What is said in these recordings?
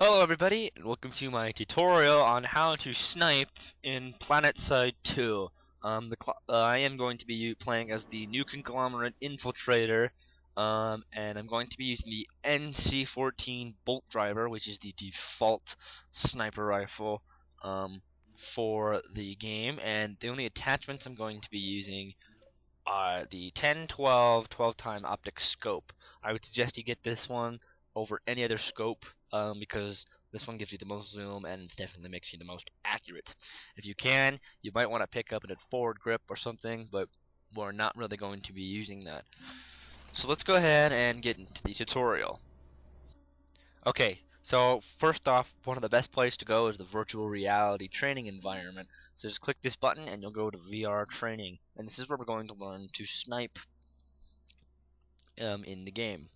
Hello everybody, and welcome to my tutorial on how to snipe in Planetside 2. I am going to be playing as the new Conglomerate infiltrator, and I'm going to be using the NC14 bolt driver, which is the default sniper rifle for the game, and the only attachments I'm going to be using are the 10-12-12-time optic scope. I would suggest you get this one over any other scope because this one gives you the most zoom and it definitely makes you the most accurate. If you can, you might want to pick up a forward grip or something, but we're not really going to be using that. So let's go ahead and get into the tutorial. Okay, so first off, one of the best places to go is the virtual reality training environment. So just click this button and you'll go to VR training, and this is where we're going to learn to snipe in the game.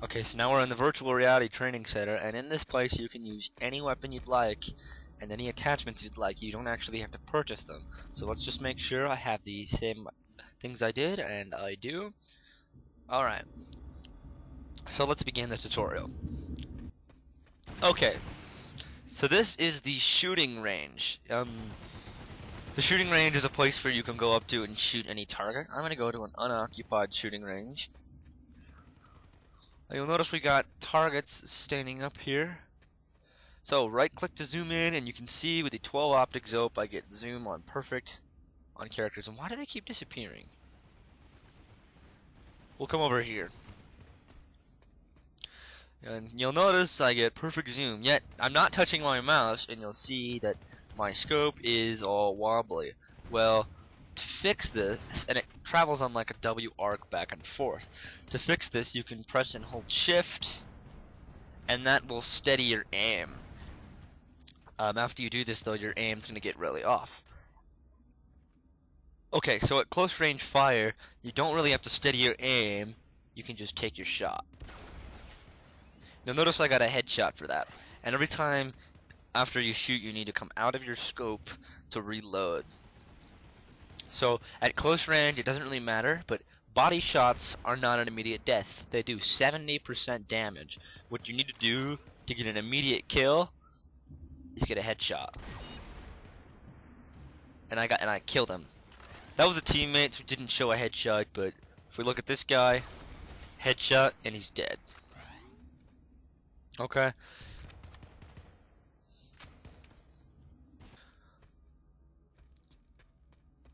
Okay, so now we're in the virtual reality training center, and in this place you can use any weapon you'd like and any attachments you'd like. You don't actually have to purchase them. So let's just make sure I have the same things I did, and I do. Alright, so let's begin the tutorial. Okay, so this is the shooting range. The shooting range is a place where you can go up to and shoot any target. I'm going to go to an unoccupied shooting range. You'll notice we got targets standing up here. So right click to zoom in, and you can see with the 12 optic zope I get zoom on perfect on characters. And why do they keep disappearing? We'll come over here. And you'll notice I get perfect zoom, yet I'm not touching my mouse, and you'll see that my scope is all wobbly. Well, to fix this, and it travels on like a W arc back and forth. To fix this, you can press and hold shift, and that will steady your aim. After you do this though, your aim's gonna get really off. Okay, so at close range fire, you don't really have to steady your aim, you can just take your shot. Now notice I got a headshot for that, and every time after you shoot you need to come out of your scope to reload. So at close range it doesn't really matter, but body shots are not an immediate death. They do 70% damage. What you need to do to get an immediate kill is get a headshot. And I killed him. That was a teammate who didn't show a headshot, but if we look at this guy, headshot and he's dead. Okay.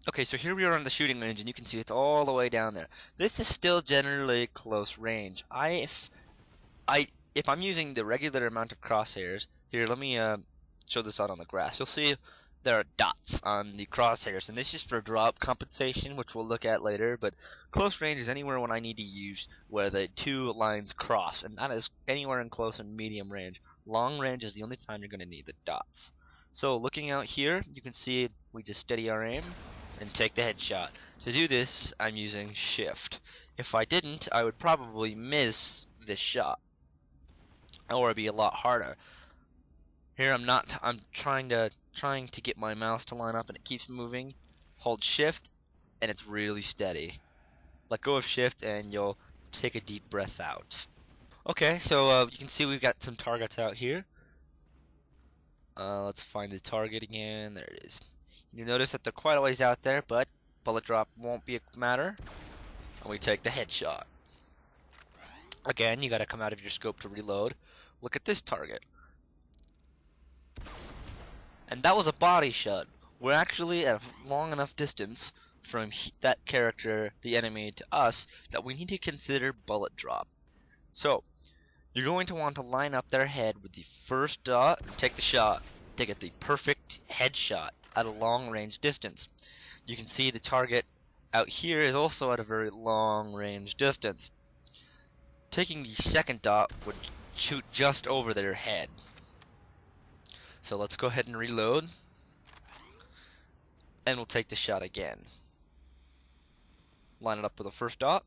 Okay, so here we are on the shooting range, and you can see it's all the way down there. This is still generally close range. If I'm using the regular amount of crosshairs, here let me show this out on the grass. You'll see there are dots on the crosshairs, and this is for drop compensation, which we'll look at later. But close range is anywhere when I need to use where the two lines cross, and that is anywhere in close and medium range. Long range is the only time you're going to need the dots. So looking out here, you can see we just steady our aim and take the headshot. To do this, I'm using shift. If I didn't, I would probably miss this shot, or it'd be a lot harder. Here I'm trying to get my mouse to line up, and it keeps moving. Hold shift and it's really steady. Let go of shift and you'll take a deep breath out. Okay, so you can see we've got some targets out here. Let's find the target again. There it is. You notice that they're quite a ways out there, but bullet drop won't be a matter, and we take the headshot. Again, you gotta come out of your scope to reload. Look at this target. And that was a body shot. We're actually at a long enough distance from that character, the enemy, to us, that we need to consider bullet drop. So, you're going to want to line up their head with the first dot and take the shot to get the perfect headshot at a long range distance. You can see the target out here is also at a very long range distance. Taking the second dot would shoot just over their head. So let's go ahead and reload, and we'll take the shot again. Line it up with the first dot,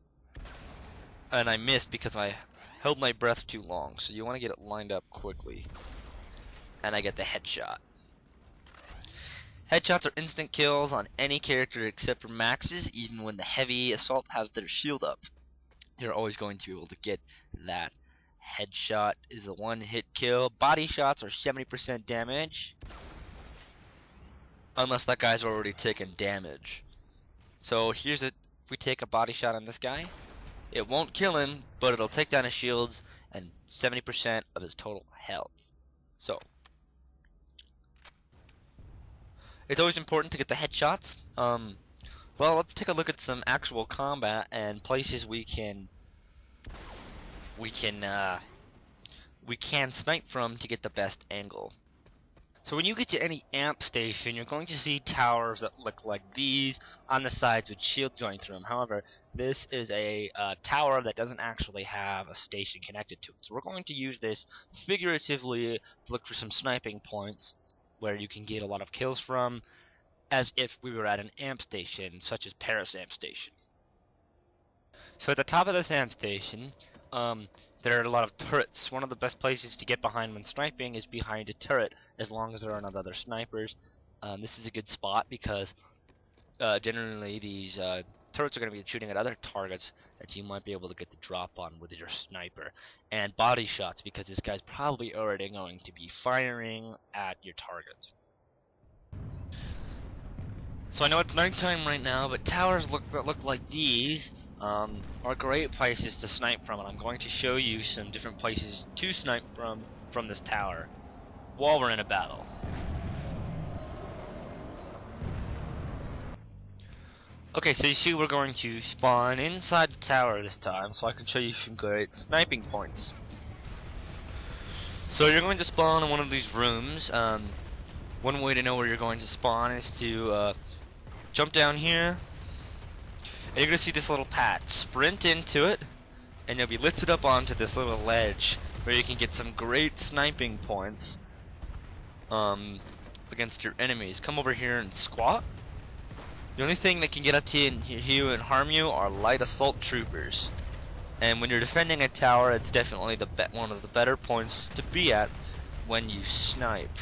and I missed because I held my breath too long, so you want to get it lined up quickly. And I get the headshot. Headshots are instant kills on any character except for maxes, even when the heavy assault has their shield up. you're always going to be able to get that. Headshot is a one-hit kill. Body shots are 70% damage, unless that guy's already taken damage. So here's it. If we take a body shot on this guy, it won't kill him, but it'll take down his shields and 70% of his total health. So it's always important to get the headshots. Well, let's take a look at some actual combat and places we can snipe from to get the best angle. So when you get to any amp station, you're going to see towers that look like these on the sides with shields going through them. However, this is a tower that doesn't actually have a station connected to it. So we're going to use this figuratively to look for some sniping points where you can get a lot of kills from, as if we were at an amp station, such as Paris amp station. So at the top of this amp station, there are a lot of turrets. One of the best places to get behind when sniping is behind a turret, as long as there are not other snipers. This is a good spot because generally these turrets are going to be shooting at other targets that you might be able to get the drop on with your sniper. And body shots, because this guy's probably already going to be firing at your target. So I know it's nighttime right now, but towers that look like these are great places to snipe from, and I'm going to show you some different places to snipe from this tower while we're in a battle. Okay, so you see we're going to spawn inside the tower this time, so I can show you some great sniping points. So you're going to spawn in one of these rooms. One way to know where you're going to spawn is to jump down here, and you're going to see this little path. Sprint into it, and you'll be lifted up onto this little ledge where you can get some great sniping points against your enemies. Come over here and squat. The only thing that can get up to you and harm you are light assault troopers. And when you're defending a tower, it's definitely one of the better points to be at when you snipe.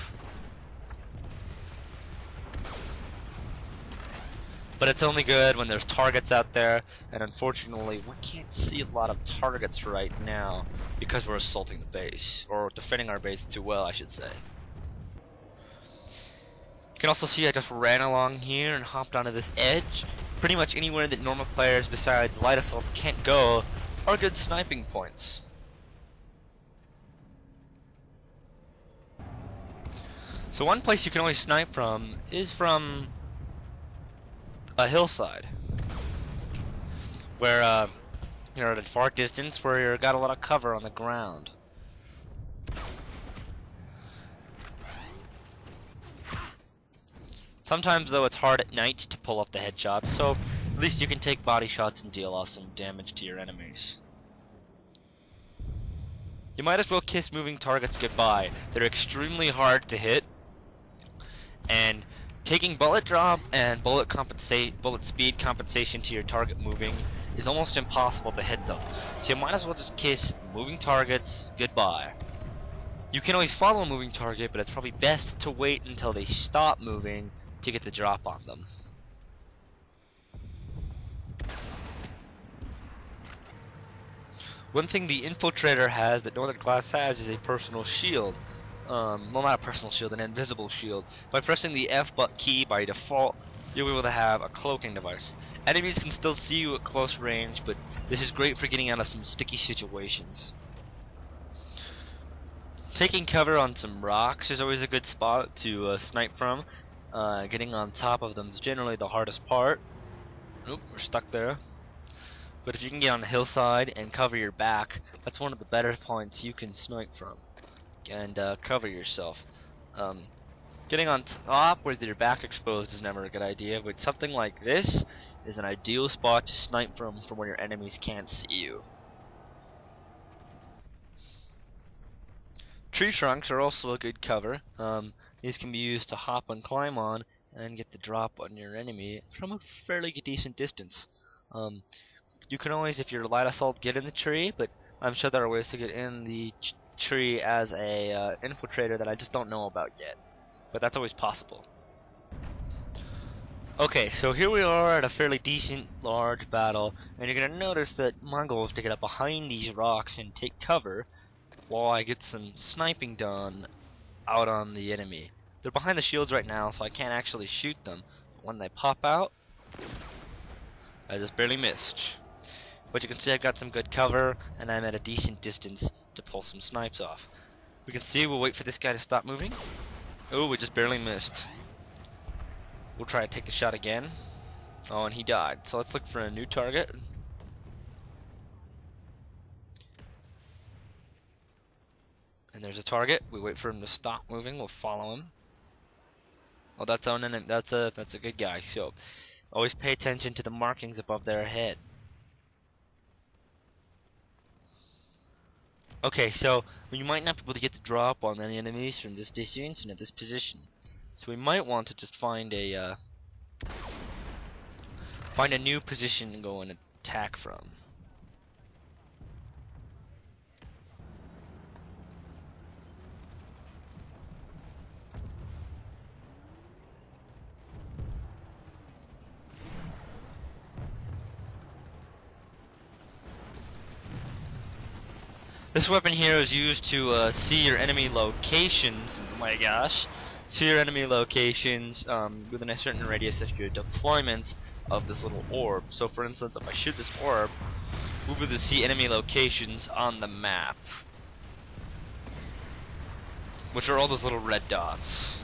But it's only good when there's targets out there, and unfortunately we can't see a lot of targets right now because we're assaulting the base, or defending our base too well, I should say. You can also see I just ran along here and hopped onto this edge. Pretty much anywhere that normal players besides light assaults can't go are good sniping points. So one place you can always snipe from is from a hillside, where you're at a far distance, where you've got a lot of cover on the ground. Sometimes though it's hard at night to pull up the headshots, so at least you can take body shots and deal awesome damage to your enemies. You might as well kiss moving targets goodbye. They're extremely hard to hit, and taking bullet drop and bullet speed compensation to your target moving is almost impossible to hit them. So you might as well just kiss moving targets goodbye. You can always follow a moving target, but it's probably best to wait until they stop moving to get the drop on them. One thing the infiltrator has that no other class has is a personal shield. Well, not a personal shield, an invisible shield. By pressing the F key by default, you'll be able to have a cloaking device. Enemies can still see you at close range, but this is great for getting out of some sticky situations. Taking cover on some rocks is always a good spot to snipe from. Getting on top of them is generally the hardest part. Oop, we're stuck there. But if you can get on the hillside and cover your back, that's one of the better points you can snipe from. And cover yourself. Getting on top with your back exposed is never a good idea, but something like this is an ideal spot to snipe from where your enemies can't see you. Tree trunks are also a good cover. These can be used to hop and climb on and get the drop on your enemy from a fairly decent distance. You can always, if you're light assault, get in the tree, but I'm sure there are ways to get in the tree as a infiltrator that I just don't know about yet, but that's always possible. Okay, so here we are at a fairly decent large battle, and you're gonna notice that my goal is to get up behind these rocks and take cover while I get some sniping done out on the enemy. They're behind the shields right now, so I can't actually shoot them. But when they pop out, I just barely missed. But you can see I got some good cover, and I'm at a decent distance to pull some snipes off. We can see we'll wait for this guy to stop moving. Oh, we just barely missed. We'll try to take the shot again. Oh, and he died. So let's look for a new target. And there's a target. We wait for him to stop moving. We'll follow him. Oh, that's on enemy. That's a good guy. So always pay attention to the markings above their head. Okay, so you might not be able to get the drop on any enemies from this distance and at this position. So we might want to just find a new position and go and attack from. This weapon here is used to see your enemy locations. Oh my gosh. See your enemy locations within a certain radius of your deployment of this little orb. So for instance, if I shoot this orb, we'll be able to see enemy locations on the map, which are all those little red dots.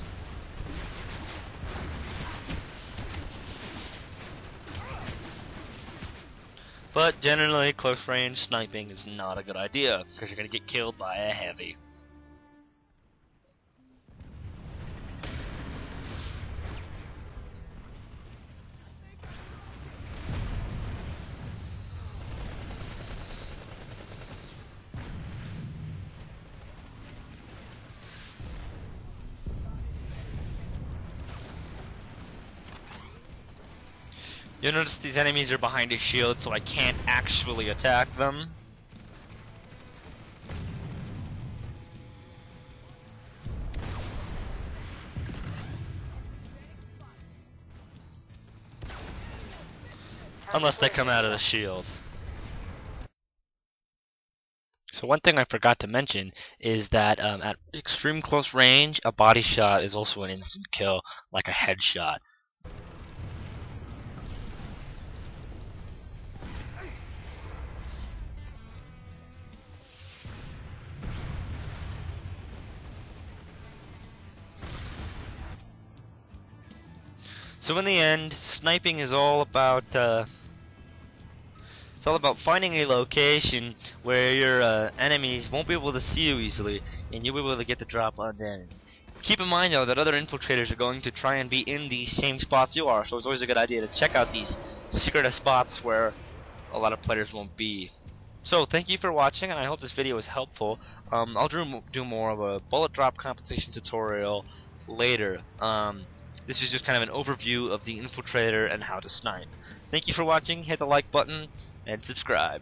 But generally, close range sniping is not a good idea, because you're going to get killed by a heavy. You'll notice these enemies are behind a shield, so I can't actually attack them. Unless they come out of the shield. So one thing I forgot to mention is that at extreme close range, a body shot is also an instant kill, like a headshot. So in the end, sniping is all about finding a location where your enemies won't be able to see you easily, and you'll be able to get the drop on them. Keep in mind though that other infiltrators are going to try and be in these same spots you are, so it's always a good idea to check out these secret spots where a lot of players won't be. So thank you for watching, and I hope this video was helpful. I'll do more of a bullet drop compensation tutorial later. This is just kind of an overview of the infiltrator and how to snipe. Thank you for watching. Hit the like button and subscribe.